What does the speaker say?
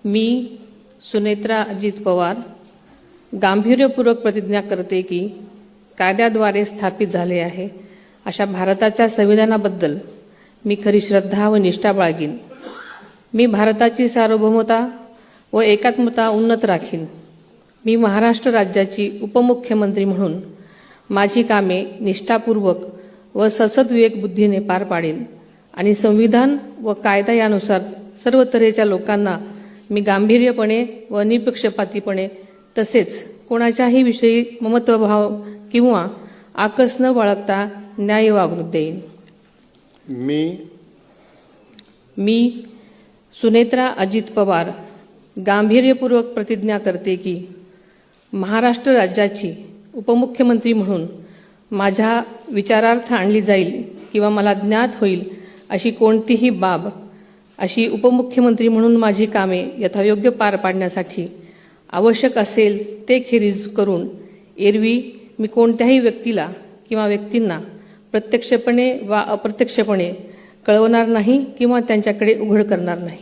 मी सुनेत्रा अजित पवार गांभीर्यपूर्वक प्रतिज्ञा करते की कायद्याद्वारे स्थापित झाले आहे अशा भारताच्या संविधानाबद्दल मी खरी श्रद्धा व निष्ठा बाळगीन। मी भारताची सार्वभौमता व एकात्मता उन्नत राखीन। मी महाराष्ट्र राज्याची उपमुख्यमंत्री म्हणून माझी कामे निष्ठापूर्वक व सद्विवेक बुद्धीने पार पाडेन आणि संविधान व कायदा यानुसार सर्व तऱ्हेच्या लोकांना मी गांभीर्यपणे व निपक्षपातीपणे तसेच कोणाच्याही विषयी ममत्वभाव किंवा आकस न बाळगता न्याय वागणूक देईन। मी सुनेत्रा अजित पवार गांभीर्यपूर्वक प्रतिज्ञा करते की महाराष्ट्र राज्याची उपमुख्यमंत्री म्हणून माझ्या विचारार्थ आणली जाईल किंवा मला ज्ञात होईल अशी कोणतीही बाब अशी उपमुख्यमंत्री म्हणून माझी कामे यथायोग्य पार पाडण्यासाठी आवश्यक असेल ते खेरीज करून एरवी मी कोणत्याही व्यक्तीला किंवा व्यक्तींना प्रत्यक्षपणे वा अप्रत्यक्षपणे कळवणार नाही किंवा त्यांच्याकडे उघड करणार नाही।